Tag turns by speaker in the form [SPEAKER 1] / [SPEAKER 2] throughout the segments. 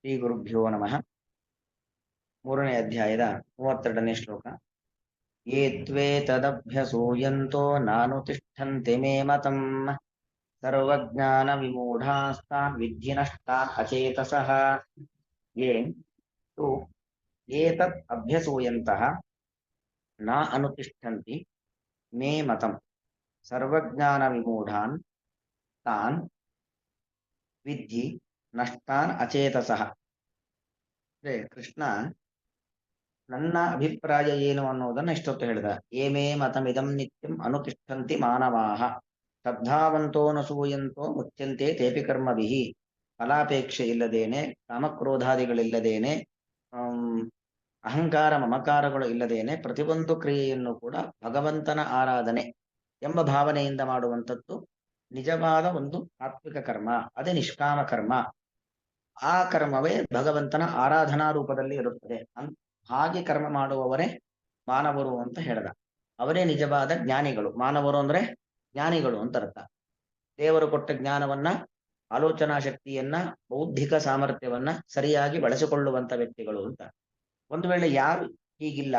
[SPEAKER 1] ಶ್ರೀ ಗುರುಭ್ಯೋ ನಮಃ. 3ನೇ ಅಧ್ಯಾಯದ 32ನೇ ಶ್ಲೋಕ. ಯೇ ತ್ವೇತದಭ್ಯಸೂಯಂತೋ ನಾನುತಿಷ್ಠಂತೆ ಮೇ ಮತಂ ಸರ್ವಜ್ಞಾನ ವಿಮೂಢಾಸ್ತಾನ್ ವಿದ್ಧಿ ನಷ್ಟಾನ್ ಅಚೇತಸಃ. ಯೇ ತು ಏತತ್ ಅಭ್ಯಸೂಯಂತಃ ನ ಅನುತಿಷ್ಠಂತಿ ಮೇ ಮತಂ ಸರ್ವಜ್ಞಾನ ವಿಮೂಢಾನ್ ತಾನ್ ವಿದ್ಧಿ ನಷ್ಟಾನ್ ಅಚೇತಸಃ. ಕೃಷ್ಣ ನನ್ನ ಅಭಿಪ್ರಾಯ ಏನು ಅನ್ನೋದನ್ನ ಇಷ್ಟೊತ್ತು ಹೇಳಿದ. ಏಮೇ ಮತಮಿದಂ ನಿತ್ಯಂ ಅನುತಿಷ್ಠಂತಿ ಮಾನವಾಹ ಶ್ರದ್ಧಾವಂತೋ ನಸೂಯಂತೋ ಮುಚ್ಯಂತೆ ತೇಪಿ ಕರ್ಮಭಿಃ. ಫಲಾಪೇಕ್ಷೆ ಇಲ್ಲದೇನೆ, ಕಾಮಕ್ರೋಧಾದಿಗಳಿಲ್ಲದೇನೆ, ಅಹಂಕಾರ ಮಮಕಾರಗಳು ಇಲ್ಲದೇನೆ ಪ್ರತಿಯೊಂದು ಕ್ರಿಯೆಯನ್ನು ಕೂಡ ಭಗವಂತನ ಆರಾಧನೆ ಎಂಬ ಭಾವನೆಯಿಂದ ಮಾಡುವಂಥದ್ದು ನಿಜವಾದ ಒಂದು ತಾತ್ವಿಕ ಕರ್ಮ. ಅದೇ ನಿಷ್ಕಾಮ ಕರ್ಮ. ಆ ಕರ್ಮವೇ ಭಗವಂತನ ಆರಾಧನಾ ರೂಪದಲ್ಲಿ ಇರುತ್ತದೆ. ಹಾಗೆ ಕರ್ಮ ಮಾಡುವವರೇ ಮಾನವರು ಅಂತ ಹೇಳ್ದ. ಅವರೇ ನಿಜವಾದ ಜ್ಞಾನಿಗಳು. ಮಾನವರು ಅಂದ್ರೆ ಜ್ಞಾನಿಗಳು ಅಂತ ಅರ್ಥ. ದೇವರು ಕೊಟ್ಟ ಜ್ಞಾನವನ್ನ, ಆಲೋಚನಾ ಶಕ್ತಿಯನ್ನ, ಬೌದ್ಧಿಕ ಸಾಮರ್ಥ್ಯವನ್ನ ಸರಿಯಾಗಿ ಬಳಸಿಕೊಳ್ಳುವಂತ ವ್ಯಕ್ತಿಗಳು ಅಂತ. ಒಂದು ವೇಳೆ ಯಾರು ಹೀಗಿಲ್ಲ,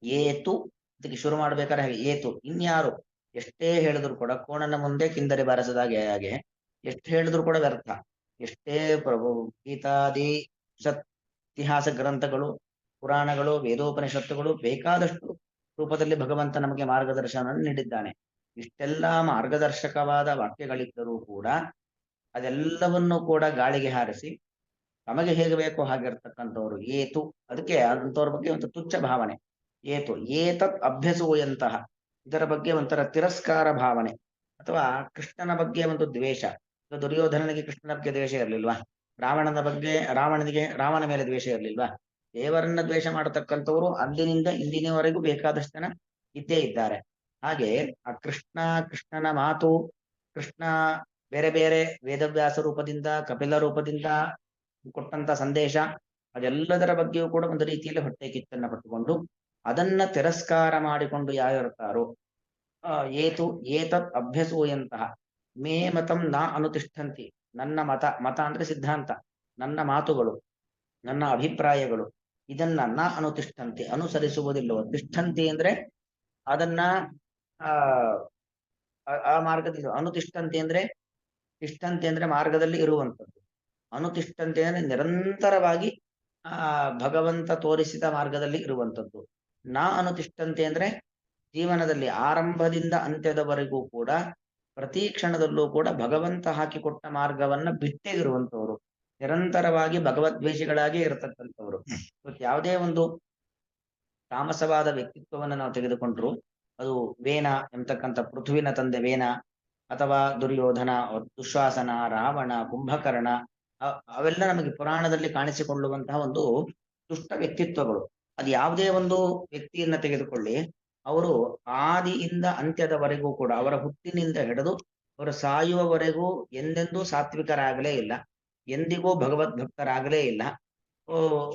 [SPEAKER 1] ಏತು ಅದಕ್ಕೆ ಶುರು ಮಾಡ್ಬೇಕಾದ್ರೆ ಹಾಗೆ ಏತು, ಇನ್ಯಾರು ಎಷ್ಟೇ ಹೇಳಿದ್ರು ಕೂಡ ಕೋಣನ ಮುಂದೆ ಕಿಂದರಿ ಬಾರಿಸಿದಾಗೆ ಹಾಗೆ ಎಷ್ಟು ಹೇಳಿದ್ರು ಕೂಡ ವ್ಯರ್ಥ. ಎಷ್ಟೇ ಗೀತಾದಿ ಇತಿಹಾಸ ಗ್ರಂಥಗಳು, ಪುರಾಣಗಳು, ವೇದೋಪನಿಷತ್ತುಗಳು ಬೇಕಾದಷ್ಟು ರೂಪದಲ್ಲಿ ಭಗವಂತ ನಮಗೆ ಮಾರ್ಗದರ್ಶನ ನೀಡಿದ್ದಾನೆ. ಇಷ್ಟೆಲ್ಲ ಮಾರ್ಗದರ್ಶಕವಾದ ವಾಕ್ಯಗಳಿದ್ದರೂ ಕೂಡ ಅದೆಲ್ಲವನ್ನೂ ಕೂಡ ಗಾಳಿಗೆ ಹಾರಿಸಿ ನಮಗೆ ಹೇಗೆ ಬೇಕೋ ಹಾಗಿರ್ತಕ್ಕಂಥವ್ರು ಏತು. ಅದಕ್ಕೆ ಅಂಥವ್ರ ಬಗ್ಗೆ ಒಂದು ತುಚ್ಛ ಭಾವನೆ. ಏತು ಏತತ್ ಅಭ್ಯಸೂಯಂತಹ, ಇದರ ಬಗ್ಗೆ ಒಂಥರ ತಿರಸ್ಕಾರ ಭಾವನೆ, ಅಥವಾ ಕೃಷ್ಣನ ಬಗ್ಗೆ ಒಂದು ದ್ವೇಷ. ದುರ್ಯೋಧನನಿಗೆ ಕೃಷ್ಣನ ಬಗ್ಗೆ ದ್ವೇಷ ಇರಲಿಲ್ವಾ? ರಾವಣನ ಮೇಲೆ ದ್ವೇಷ ಇರಲಿಲ್ವಾ? ದೇವರನ್ನ ದ್ವೇಷ ಮಾಡತಕ್ಕಂಥವ್ರು ಅಂದಿನಿಂದ ಇಂದಿನವರೆಗೂ ಬೇಕಾದಷ್ಟು ಜನ ಇದ್ದೇ ಇದ್ದಾರೆ. ಹಾಗೆ ಆ ಕೃಷ್ಣನ ಮಾತು, ಕೃಷ್ಣ ಬೇರೆ ಬೇರೆ ವೇದವ್ಯಾಸ ರೂಪದಿಂದ, ಕಪಿಲ ರೂಪದಿಂದ ಕೊಟ್ಟಂತ ಸಂದೇಶ, ಅದೆಲ್ಲದರ ಬಗ್ಗೆಯೂ ಕೂಡ ಒಂದು ರೀತಿಯಲ್ಲಿ ಹೊಟ್ಟೆ ಕಿಚ್ಚನ್ನ ಪಟ್ಟುಕೊಂಡು ಅದನ್ನ ತಿರಸ್ಕಾರ ಮಾಡಿಕೊಂಡು ಯಾರಿರ್ತಾರೋ ಏತು ಏತತ್ ಅಭ್ಯಸೂಯಂತಹ ಮೇ ಮತಂ ನ ಅನುತಿಷ್ಠಂತಿ. ನನ್ನ ಮತ ಅಂದ್ರೆ ಸಿದ್ಧಾಂತ, ನನ್ನ ಮಾತುಗಳು, ನನ್ನ ಅಭಿಪ್ರಾಯಗಳು, ಇದನ್ನ ನ ಅನುತಿಷ್ಠಂತಿ ಅನುಸರಿಸುವುದಿಲ್ಲವೋ. ತಿಷ್ಠಂತಿ ಅಂದ್ರೆ ಅದನ್ನ ಆ ಮಾರ್ಗದಲ್ಲಿ, ಅನುತಿಷ್ಠಂತಿ ಅಂದ್ರೆ ತಿಷ್ಠಂತಿ ಅಂದ್ರೆ ಮಾರ್ಗದಲ್ಲಿ ಇರುವಂಥದ್ದು, ಅನುತಿಷ್ಠಂತಿ ಅಂದ್ರೆ ನಿರಂತರವಾಗಿ ಭಗವಂತ ತೋರಿಸಿದ ಮಾರ್ಗದಲ್ಲಿ ಇರುವಂಥದ್ದು. ನಾ ಅನುತಿಷ್ಠಂತಿ ಅಂದ್ರೆ ಜೀವನದಲ್ಲಿ ಆರಂಭದಿಂದ ಅಂತ್ಯದವರೆಗೂ ಕೂಡ ಪ್ರತಿ ಕ್ಷಣದಲ್ಲೂ ಕೂಡ ಭಗವಂತ ಹಾಕಿಕೊಟ್ಟ ಮಾರ್ಗವನ್ನ ಬಿಟ್ಟೇ ಇರುವಂತವರು, ನಿರಂತರವಾಗಿ ಭಗವದ್ವೇಷಿಗಳಾಗಿ ಇರತಕ್ಕಂಥವ್ರು. ಯಾವುದೇ ಒಂದು ತಾಮಸವಾದ ವ್ಯಕ್ತಿತ್ವವನ್ನು ನಾವು ತೆಗೆದುಕೊಂಡ್ರು, ಅದು ವೇನ ಎಂಬತಕ್ಕಂಥ ಪೃಥ್ವಿನ ತಂದೆ ವೇನ, ಅಥವಾ ದುರ್ಯೋಧನ, ದುಶ್ವಾಸನ, ರಾವಣ, ಕುಂಭಕರ್ಣ, ಅವೆಲ್ಲ ನಮಗೆ ಪುರಾಣದಲ್ಲಿ ಕಾಣಿಸಿಕೊಳ್ಳುವಂತಹ ಒಂದು ದುಷ್ಟ ವ್ಯಕ್ತಿತ್ವಗಳು. ಅದು ಯಾವುದೇ ಒಂದು ವ್ಯಕ್ತಿಯನ್ನ ತೆಗೆದುಕೊಳ್ಳಿ, ಅವರು ಆದಿಯಿಂದ ಅಂತ್ಯದವರೆಗೂ ಕೂಡ, ಅವರ ಹುಟ್ಟಿನಿಂದ ಹಿಡಿದು ಅವರು ಸಾಯುವವರೆಗೂ ಎಂದೆಂದೂ ಸಾತ್ವಿಕರಾಗಲೇ ಇಲ್ಲ, ಎಂದಿಗೂ ಭಗವದ್ ಭಕ್ತರಾಗಲೇ ಇಲ್ಲ.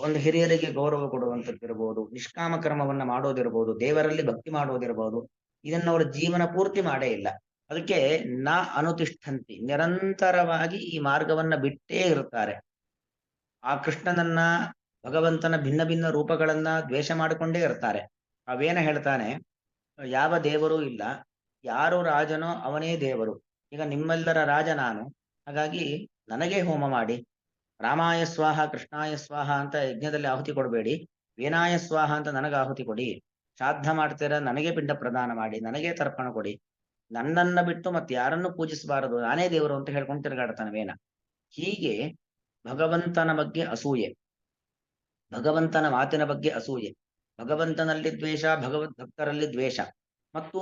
[SPEAKER 1] ಒಂದು ಹಿರಿಯರಿಗೆ ಗೌರವ ಕೊಡುವಂಥದ್ದಿರ್ಬೋದು, ನಿಷ್ಕಾಮ ಕರ್ಮವನ್ನ ಮಾಡೋದಿರ್ಬೋದು, ದೇವರಲ್ಲಿ ಭಕ್ತಿ ಮಾಡೋದಿರ್ಬೋದು, ಇದನ್ನ ಅವರ ಜೀವನ ಪೂರ್ತಿ ಮಾಡೇ ಇಲ್ಲ. ಅದಕ್ಕೆ ನ ಅನುತಿಷ್ಠಂತಿ, ನಿರಂತರವಾಗಿ ಈ ಮಾರ್ಗವನ್ನ ಬಿಟ್ಟೇ ಇರುತ್ತಾರೆ. ಆ ಕೃಷ್ಣನನ್ನ, ಭಗವಂತನ ಭಿನ್ನ ಭಿನ್ನ ರೂಪಗಳನ್ನ ದ್ವೇಷ ಮಾಡಿಕೊಂಡೇ ಇರ್ತಾರೆ. ಅವೇನ ಹೇಳ್ತಾನೆ, ಯಾವ ದೇವರೂ ಇಲ್ಲ, ಯಾರು ರಾಜನೋ ಅವನೇ ದೇವರು. ಈಗ ನಿಮ್ಮೆಲ್ಲರ ರಾಜ ನಾನು, ಹಾಗಾಗಿ ನನಗೆ ಹೋಮ ಮಾಡಿ, ರಾಮಾಯ ಸ್ವಾಹ ಕೃಷ್ಣಾಯ ಸ್ವಾಹ ಅಂತ ಯಜ್ಞದಲ್ಲಿ ಆಹುತಿ ಕೊಡಬೇಡಿ, ವೇನಾಯ ಸ್ವಾಹ ಅಂತ ನನಗೆ ಆಹುತಿ ಕೊಡಿ, ಶ್ರಾದ್ದ ಮಾಡ್ತೀರ ನನಗೆ ಪಿಂಡ ಪ್ರದಾನ ಮಾಡಿ, ನನಗೆ ತರ್ಪಣ ಕೊಡಿ, ನನ್ನನ್ನ ಬಿಟ್ಟು ಮತ್ತೆ ಯಾರನ್ನು ಪೂಜಿಸಬಾರದು, ನಾನೇ ದೇವರು ಅಂತ ಹೇಳ್ಕೊಂಡು ತಿರುಗಾಡ್ತಾನೆ ವೇನ. ಹೀಗೆ ಭಗವಂತನ ಬಗ್ಗೆ ಅಸೂಯೆ, ಭಗವಂತನ ಮಾತಿನ ಬಗ್ಗೆ ಅಸೂಯೆ, ಭಗವಂತನಲ್ಲಿ ದ್ವೇಷ, ಭಗವದ್ ಭಕ್ತರಲ್ಲಿ ದ್ವೇಷ, ಮತ್ತು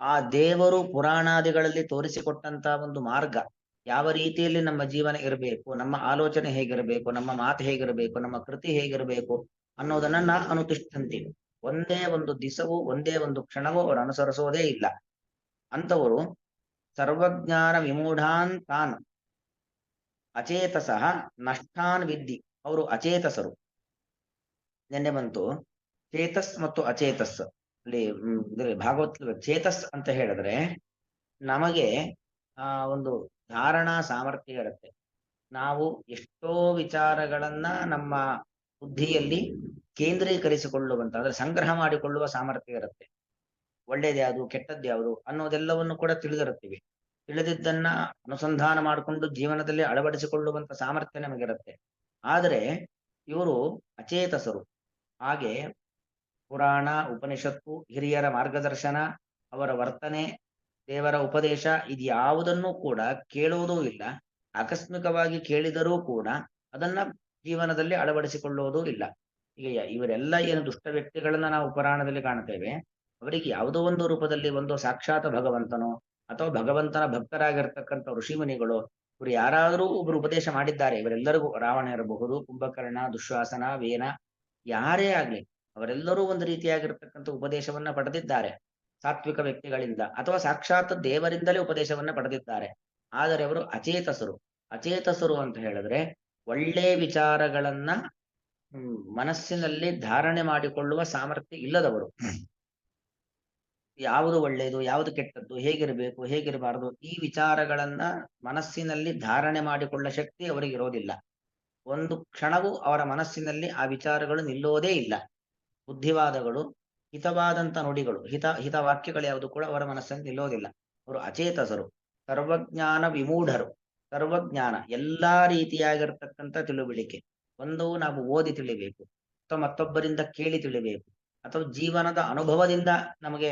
[SPEAKER 1] ಆ ದೇವರು ಪುರಾಣಾದಿಗಳಲ್ಲಿ ತೋರಿಸಿಕೊಟ್ಟಂತ ಒಂದು ಮಾರ್ಗ, ಯಾವ ರೀತಿಯಲ್ಲಿ ನಮ್ಮ ಜೀವನ ಇರಬೇಕು, ನಮ್ಮ ಆಲೋಚನೆ ಹೇಗಿರಬೇಕು, ನಮ್ಮ ಮಾತು ಹೇಗಿರಬೇಕು, ನಮ್ಮ ಕೃತಿ ಹೇಗಿರಬೇಕು ಅನ್ನೋದನ್ನ ನಾ ಅನುತಿಷ್ಠಂತೀವಿ. ಒಂದೇ ಒಂದು ದಿವಸವೂ, ಒಂದೇ ಒಂದು ಕ್ಷಣವೂ ಅವರು ಅನುಸರಿಸೋದೇ ಇಲ್ಲ. ಅಂತವರು ಸರ್ವಜ್ಞಾನ ವಿಮೂಢಾನ್ ತಾನ್ ಅಚೇತಸಃ ನಷ್ಟಾನ್ ವಿದ್ಧಿ. ಅವರು ಅಚೇತಸರು. ನಿನ್ನೆ ಬಂತು ಚೇತಸ್ ಮತ್ತು ಅಚೇತಸ್. ಅಲ್ಲಿ ಭಾಗವತ ಚೇತಸ್ ಅಂತ ಹೇಳಿದ್ರೆ ನಮಗೆ ಒಂದು ಧಾರಣಾ ಸಾಮರ್ಥ್ಯ ಇರುತ್ತೆ. ನಾವು ಎಷ್ಟೋ ವಿಚಾರಗಳನ್ನ ನಮ್ಮ ಬುದ್ಧಿಯಲ್ಲಿ ಕೇಂದ್ರೀಕರಿಸಿಕೊಳ್ಳುವಂತ ಅಂದ್ರೆ ಸಂಗ್ರಹ ಮಾಡಿಕೊಳ್ಳುವ ಸಾಮರ್ಥ್ಯ ಇರುತ್ತೆ. ಒಳ್ಳೇದ್ಯಾವುದು ಕೆಟ್ಟದ್ಯಾವುದು ಅನ್ನೋದೆಲ್ಲವನ್ನು ಕೂಡ ತಿಳಿದಿರುತ್ತೀವಿ. ತಿಳಿದಿದ್ದನ್ನ ಅನುಸಂಧಾನ ಮಾಡಿಕೊಂಡು ಜೀವನದಲ್ಲಿ ಅಳವಡಿಸಿಕೊಳ್ಳುವಂತ ಸಾಮರ್ಥ್ಯ ನಮಗಿರುತ್ತೆ. ಆದರೆ ಇವರು ಅಚೇತಸರು. ಹಾಗೆ ಪುರಾಣ, ಉಪನಿಷತ್ತು, ಹಿರಿಯರ ಮಾರ್ಗದರ್ಶನ, ಅವರ ವರ್ತನೆ, ದೇವರ ಉಪದೇಶ ಇದ್ಯಾವುದನ್ನು ಕೂಡ ಕೇಳುವುದೂ ಇಲ್ಲ. ಆಕಸ್ಮಿಕವಾಗಿ ಕೇಳಿದರೂ ಕೂಡ ಅದನ್ನ ಜೀವನದಲ್ಲಿ ಅಳವಡಿಸಿಕೊಳ್ಳುವುದೂ ಇಲ್ಲ. ಈಗ ಇವರೆಲ್ಲ ಏನು ದುಷ್ಟ ವ್ಯಕ್ತಿಗಳನ್ನ ನಾವು ಪುರಾಣದಲ್ಲಿ ಕಾಣ್ತೇವೆ, ಅವರಿಗೆ ಯಾವುದೋ ಒಂದು ರೂಪದಲ್ಲಿ ಒಂದು ಸಾಕ್ಷಾತ್ ಭಗವಂತನೋ ಅಥವಾ ಭಗವಂತನ ಭಕ್ತರಾಗಿರ್ತಕ್ಕಂಥ ಋಷಿಮುನಿಗಳು ಇವರು ಯಾರಾದರೂ ಒಬ್ರು ಉಪದೇಶ ಮಾಡಿದ್ದಾರೆ. ಇವರೆಲ್ಲರಿಗೂ ರಾವಣ ಇರಬಹುದು, ಕುಂಭಕರ್ಣ, ದುಶ್ವಾಸನ, ವೇನ, ಯಾರೇ ಆಗ್ಲಿ ಅವರೆಲ್ಲರೂ ಒಂದು ರೀತಿಯಾಗಿರ್ತಕ್ಕಂಥ ಉಪದೇಶವನ್ನ ಪಡೆದಿದ್ದಾರೆ ಸಾತ್ವಿಕ ವ್ಯಕ್ತಿಗಳಿಂದ ಅಥವಾ ಸಾಕ್ಷಾತ್ ದೇವರಿಂದಲೇ ಉಪದೇಶವನ್ನ ಪಡೆದಿದ್ದಾರೆ. ಆದರೆ ಅವರು ಅಚೇತಸರು. ಅಚೇತಸರು ಅಂತ ಹೇಳಿದ್ರೆ ಒಳ್ಳೆ ವಿಚಾರಗಳನ್ನ ಮನಸ್ಸಿನಲ್ಲಿ ಧಾರಣೆ ಮಾಡಿಕೊಳ್ಳುವ ಸಾಮರ್ಥ್ಯ ಇಲ್ಲದವರು. ಯಾವುದು ಒಳ್ಳೆಯದು, ಯಾವುದು ಕೆಟ್ಟದ್ದು, ಹೇಗಿರಬೇಕು, ಹೇಗಿರಬಾರದು, ಈ ವಿಚಾರಗಳನ್ನ ಮನಸ್ಸಿನಲ್ಲಿ ಧಾರಣೆ ಮಾಡಿಕೊಳ್ಳ ಶಕ್ತಿ ಅವರಿಗೆ ಇರೋದಿಲ್ಲ. ಒಂದು ಕ್ಷಣವೂ ಅವರ ಮನಸ್ಸಿನಲ್ಲಿ ಆ ವಿಚಾರಗಳು ನಿಲ್ಲೋದೇ ಇಲ್ಲ. ಬುದ್ಧಿವಾದಗಳು, ಹಿತವಾದಂತ ನುಡಿಗಳು, ಹಿತವಾಕ್ಯಗಳು ಯಾವುದು ಕೂಡ ಅವರ ಮನಸ್ಸಲ್ಲಿ ನಿಲ್ಲೋದಿಲ್ಲ. ಅವರು ಅಚೇತಸರು, ಸರ್ವಜ್ಞಾನ ವಿಮೂಢರು. ಸರ್ವಜ್ಞಾನ ಎಲ್ಲಾ ರೀತಿಯಾಗಿರ್ತಕ್ಕಂಥ ತಿಳುವಳಿಕೆ, ಒಂದು ನಾವು ಓದಿ ತಿಳಿಬೇಕು ಅಥವಾ ಮತ್ತೊಬ್ಬರಿಂದ ಕೇಳಿ ತಿಳಿಬೇಕು ಅಥವಾ ಜೀವನದ ಅನುಭವದಿಂದ ನಮಗೆ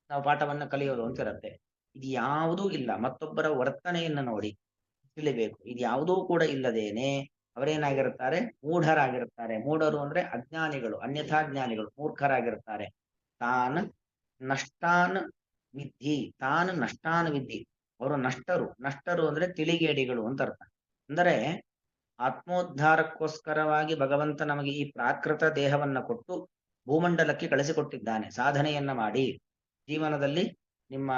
[SPEAKER 1] ನಾವು ಪಾಠವನ್ನ ಕಲಿಯೋದು ಅಂತಿರುತ್ತೆ. ಇದು ಯಾವುದೂ ಇಲ್ಲ. ಮತ್ತೊಬ್ಬರ ವರ್ತನೆಯನ್ನು ನೋಡಿ ತಿಳಿಬೇಕು. ಇದು ಯಾವುದೂ ಕೂಡ ಇಲ್ಲದೇನೆ ಅವರೇನಾಗಿರುತ್ತಾರೆ? ಮೂಢರಾಗಿರುತ್ತಾರೆ. ಮೂಢರು ಅಂದ್ರೆ ಅಜ್ಞಾನಿಗಳು, ಅನ್ಯಥಾ ಜ್ಞಾನಿಗಳು, ಮೂರ್ಖರಾಗಿರುತ್ತಾರೆ. ತಾನ್ ನಷ್ಟಾನ್ ವಿದ್ಧಿ, ತಾನ್ ನಷ್ಟಾನ್ ವಿದ್ಧಿ. ಅವರು ನಷ್ಟರು. ನಷ್ಟರು ಅಂದ್ರೆ ತಿಳಿಗೇಡಿಗಳು ಅಂತ ಅರ್ಥ. ಅಂದರೆ ಆತ್ಮೋದ್ಧಾರಕ್ಕೋಸ್ಕರವಾಗಿ ಭಗವಂತ ನಮಗೆ ಈ ಪ್ರಾಕೃತ ದೇಹವನ್ನ ಕೊಟ್ಟು ಭೂಮಂಡಲಕ್ಕೆ ಕಳಿಸಿಕೊಟ್ಟಿದ್ದಾನೆ. ಸಾಧನೆಯನ್ನ ಮಾಡಿ ಜೀವನದಲ್ಲಿ ನಿಮ್ಮ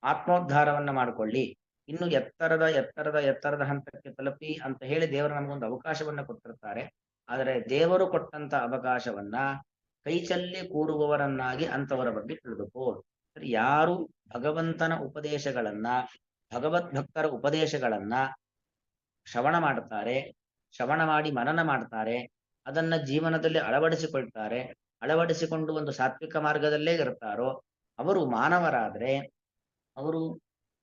[SPEAKER 1] ಆತ್ಮೋದ್ಧಾರವನ್ನ ಮಾಡಿಕೊಳ್ಳಿ, ಇನ್ನು ಎತ್ತರದ ಹಂತಕ್ಕೆ ತಲುಪಿ ಅಂತ ಹೇಳಿ ದೇವರು ನಮಗೊಂದು ಅವಕಾಶವನ್ನ ಕೊಟ್ಟಿರ್ತಾರೆ. ಆದರೆ ದೇವರು ಕೊಟ್ಟಂತ ಅವಕಾಶವನ್ನ ಕೈಚಲ್ಲಿ ಕೂರುವವರನ್ನಾಗಿ ಅಂತವರ ಬಗ್ಗೆ ತಿಳಿದುಕೋ. ಯಾರು ಭಗವಂತನ ಉಪದೇಶಗಳನ್ನ, ಭಗವದ್ಭಕ್ತರ ಉಪದೇಶಗಳನ್ನ ಶ್ರವಣ ಮಾಡ್ತಾರೆ, ಶ್ರವಣ ಮಾಡಿ ಮನನ ಮಾಡ್ತಾರೆ, ಅದನ್ನ ಜೀವನದಲ್ಲಿ ಅಳವಡಿಸಿಕೊಳ್ತಾರೆ, ಅಳವಡಿಸಿಕೊಂಡು ಒಂದು ಸಾತ್ವಿಕ ಮಾರ್ಗದಲ್ಲೇ ಇರ್ತಾರೋ ಅವರು ಮಾನವರಾದ್ರೆ, ಅವರು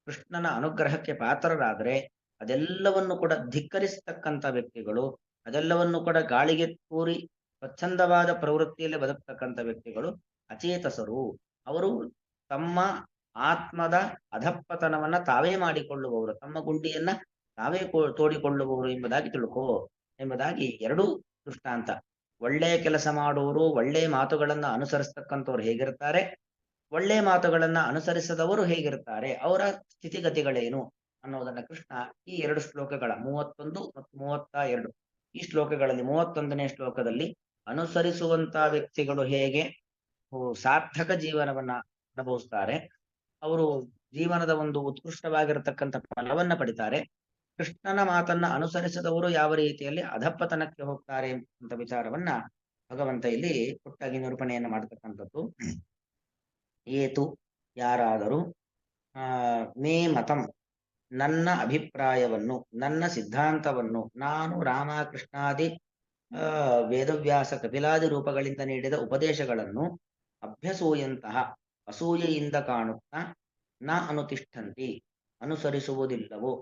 [SPEAKER 1] ಕೃಷ್ಣನ ಅನುಗ್ರಹಕ್ಕೆ ಪಾತ್ರರಾದ್ರೆ ಅದೆಲ್ಲವನ್ನು ಕೂಡ ಧಿಕ್ಕರಿಸತಕ್ಕಂಥ ವ್ಯಕ್ತಿಗಳು, ಅದೆಲ್ಲವನ್ನು ಕೂಡ ಗಾಳಿಗೆ ತೂರಿ ಸ್ವಚ್ಛಂದವಾದ ಪ್ರವೃತ್ತಿಯಲ್ಲಿ ಬದುಕ್ತಕ್ಕಂಥ ವ್ಯಕ್ತಿಗಳು ಅಚೇತಸರು. ಅವರು ತಮ್ಮ ಆತ್ಮದ ಅಧಪ್ಪತನವನ್ನ ತಾವೇ ಮಾಡಿಕೊಳ್ಳುವವರು, ತಮ್ಮ ಗುಂಡಿಯನ್ನ ತಾವೇ ತೋಡಿಕೊಳ್ಳುವವರು ಎಂಬುದಾಗಿ ತಿಳ್ಕೋ ಎಂಬುದಾಗಿ ಎರಡೂ ದೃಷ್ಟಾಂತ. ಒಳ್ಳೆಯ ಕೆಲಸ ಮಾಡುವವರು, ಒಳ್ಳೆಯ ಮಾತುಗಳನ್ನ ಅನುಸರಿಸ್ತಕ್ಕಂಥವ್ರು ಹೇಗಿರ್ತಾರೆ, ಒಳ್ಳೆ ಮಾತುಗಳನ್ನ ಅನುಸರಿಸದವರು ಹೇಗಿರ್ತಾರೆ, ಅವರ ಸ್ಥಿತಿಗತಿಗಳೇನು ಅನ್ನೋದನ್ನ ಕೃಷ್ಣ ಈ ಎರಡು ಶ್ಲೋಕಗಳ 31 ಮತ್ತು 32 ಈ ಶ್ಲೋಕಗಳಲ್ಲಿ 31ನೇ ಶ್ಲೋಕದಲ್ಲಿ ಅನುಸರಿಸುವಂತ ವ್ಯಕ್ತಿಗಳು ಹೇಗೆ ಸಾರ್ಥಕ ಜೀವನವನ್ನ ಅನುಭವಿಸ್ತಾರೆ, ಅವರು ಜೀವನದ ಒಂದು ಉತ್ಕೃಷ್ಟವಾಗಿರತಕ್ಕಂಥ ಫಲವನ್ನ ಪಡಿತಾರೆ, ಕೃಷ್ಣನ ಮಾತನ್ನ ಅನುಸರಿಸದವರು ಯಾವ ರೀತಿಯಲ್ಲಿ ಅಧಪ್ಪತನಕ್ಕೆ ಹೋಗ್ತಾರೆ ಅಂತ ವಿಚಾರವನ್ನ ಭಗವಂತ ಇಲ್ಲಿ ಪುಟ್ಟಾಗಿ ನಿರೂಪಣೆಯನ್ನ ಮಾಡತಕ್ಕಂಥದ್ದು. ಏತು ಯಾರಾದರೂ ಮೇ ಮತಂ ನನ್ನ ಅಭಿಪ್ರಾಯವನ್ನು, ನನ್ನ ಸಿದ್ಧಾಂತವನ್ನು, ನಾನು ರಾಮಕೃಷ್ಣಾದಿ ವೇದವ್ಯಾಸ ಕಪಿಲಾದಿ ರೂಪಗಳಿಂದ ನೀಡಿದ ಉಪದೇಶಗಳನ್ನು ಅಭ್ಯಸೂಯಂತಹ ಅಸೂಯೆಯಿಂದ ಕಾಣುತ್ತಾ ನ ಅನುತಿಷ್ಠಂತಿ ಅನುಸರಿಸುವುದಿಲ್ಲವೋ,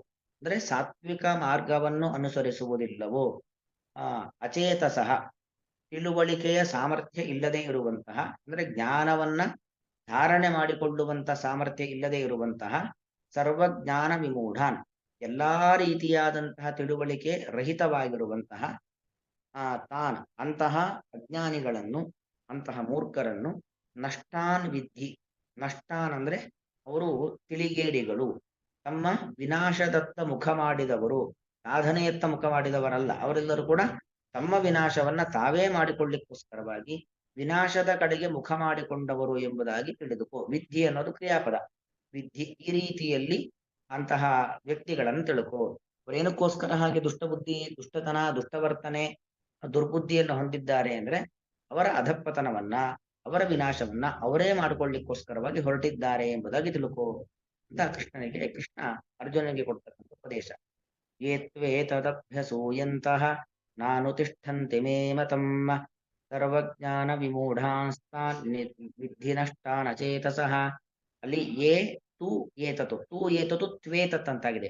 [SPEAKER 1] ಅಂದ್ರೆ ಸಾತ್ವಿಕ ಮಾರ್ಗವನ್ನು ಅನುಸರಿಸುವುದಿಲ್ಲವೋ, ಅಚೇತಸಃ ತಿಳುವಳಿಕೆಯ ಸಾಮರ್ಥ್ಯ ಇಲ್ಲದೆ ಇರುವಂತಹ, ಅಂದ್ರೆ ಜ್ಞಾನವನ್ನ ಧಾರಣೆ ಮಾಡಿಕೊಳ್ಳುವಂತ ಸಾಮರ್ಥ್ಯ ಇಲ್ಲದೆ ಇರುವಂತಹ, ಸರ್ವಜ್ಞಾನ ವಿಮೂಢಾನ್ ಎಲ್ಲಾ ರೀತಿಯಾದಂತಹ ತಿಳುವಳಿಕೆ ರಹಿತವಾಗಿರುವಂತಹ ತಾನ್ ಅಂತಹ ಅಜ್ಞಾನಿಗಳನ್ನು, ಅಂತಹ ಮೂರ್ಖರನ್ನು ನಷ್ಟಾನ್ ವಿದ್ಧಿ. ನಷ್ಟಾನ್ ಅಂದ್ರೆ ಅವರು ತಿಳಿಗೇಡಿಗಳು, ತಮ್ಮ ವಿನಾಶದತ್ತ ಮುಖ ಮಾಡಿದವರು, ಸಾಧನೆಯತ್ತ ಮುಖ ಮಾಡಿದವರಲ್ಲ. ಅವರೆಲ್ಲರೂ ಕೂಡ ತಮ್ಮ ವಿನಾಶವನ್ನ ತಾವೇ ಮಾಡಿಕೊಳ್ಳಿಕ್ಕೋಸ್ಕರವಾಗಿ ವಿನಾಶದ ಕಡೆಗೆ ಮುಖ ಮಾಡಿಕೊಂಡವರು ಎಂಬುದಾಗಿ ತಿಳಿದುಕೋ. ವಿದ್ಧಿ ಅನ್ನೋದು ಕ್ರಿಯಾಪದ. ವಿದ್ಧಿ ಈ ರೀತಿಯಲ್ಲಿ ಅಂತಹ ವ್ಯಕ್ತಿಗಳನ್ನು ತಿಳ್ಕೋ. ಅವರೇನಕ್ಕೋಸ್ಕರ ಹಾಗೆ ದುಷ್ಟಬುದ್ಧಿ, ದುಷ್ಟತನ, ದುಷ್ಟವರ್ತನೆ, ದುರ್ಬುದ್ಧಿಯನ್ನು ಹೊಂದಿದ್ದಾರೆ ಅಂದ್ರೆ ಅವರ ಅಧಪ್ಪತನವನ್ನ, ಅವರ ವಿನಾಶವನ್ನ ಅವರೇ ಮಾಡಿಕೊಳ್ಳಿಕ್ಕೋಸ್ಕರವಾಗಿ ಹೊರಟಿದ್ದಾರೆ ಎಂಬುದಾಗಿ ತಿಳ್ಕೋ ಅಂತ ಕೃಷ್ಣ ಅರ್ಜುನನಿಗೆ ಕೊಡ್ತಕ್ಕಂಥ ಉಪದೇಶ. ಯೇ ತ್ವೇತದಭ್ಯಸೂಯಂತಃ ನಾನುತಿಷ್ಠಂತಿ ಮೇ ಮತಂ ಸರ್ವಜ್ಞಾನ ವಿಮೂಢಾಂಸ್ತಾನ್ ವಿದ್ಧಿ ನಷ್ಟಾನ್ ಅಚೇತಸಃ. ಅಲ್ಲಿ ಯೇ ತು ಏತತು, ತು ಏತತು ತ್ವೇತತ್ ಅಂತಾಗಿದೆ.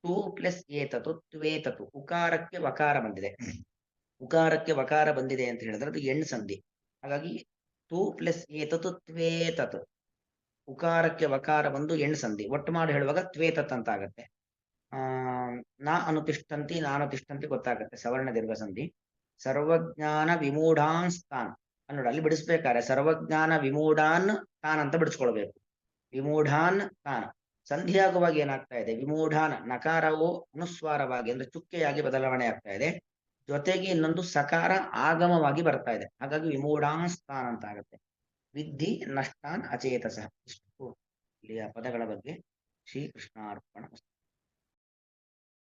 [SPEAKER 1] ಟು ಪ್ಲಸ್ ಏತತು ತ್ವೇತತು, ಉಕಾರಕ್ಕೆ ವಕಾರ ಬಂದಿದೆ. ಉಕಾರಕ್ಕೆ ವಕಾರ ಬಂದಿದೆ ಅಂತ ಹೇಳಿದ್ರೆ ಅದು ಎಣ್ ಸಂಧಿ. ಹಾಗಾಗಿ ಟು ಪ್ಲಸ್ ಏತತು ತ್ವೇತತ್, ಉಕಾರಕ್ಕೆ ವಕಾರ ಬಂದು ಎಣ್ ಸಂಧಿ. ಒಟ್ಟು ಮಾಡಿ ಹೇಳುವಾಗ ತ್ವೇತತ್ ಅಂತ ಆಗತ್ತೆ. ನಾ ಅನುತಿಷ್ಠಂತಿ, ನಾನು ತಿಷ್ಠಂತಿ ಗೊತ್ತಾಗತ್ತೆ, ಸವರ್ಣ ದೀರ್ಘ ಸಂಧಿ. ಸರ್ವಜ್ಞಾನ ವಿಮೂಢಾನ್ ಸ್ಥಾನ್ ಅನ್ನೋಡು ಅಲ್ಲಿ ಬಿಡಿಸ್ಬೇಕಾದ್ರೆ ಸರ್ವಜ್ಞಾನ ವಿಮೂಢಾನ್ ತಾನ್ ಅಂತ ಬಿಡಿಸ್ಕೊಳ್ಬೇಕು. ವಿಮೂಢಾನ್ ತಾನ್ ಸಂಧಿಯಾಗುವಾಗ ಏನಾಗ್ತಾ ಇದೆ, ವಿಮೂಢಾನ್ ನಕಾರವು ಅನುಸ್ವಾರವಾಗಿ ಅಂದ್ರೆ ಚುಕ್ಕೆಯಾಗಿ ಬದಲಾವಣೆ ಆಗ್ತಾ ಇದೆ. ಜೊತೆಗೆ ಇನ್ನೊಂದು ಸಕಾರ ಆಗಮವಾಗಿ ಬರ್ತಾ ಇದೆ. ಹಾಗಾಗಿ ವಿಮೂಢಾನ್ ಸ್ಥಾನ್ ಅಂತ ಆಗುತ್ತೆ. ವಿದ್ಧಿ ನಷ್ಟಾನ್ ಅಚೇತಸ. ಇಷ್ಟು ಇಲ್ಲಿಯ ಪದಗಳ ಬಗ್ಗೆ. ಶ್ರೀಕೃಷ್ಣಾರ್ಪಣ.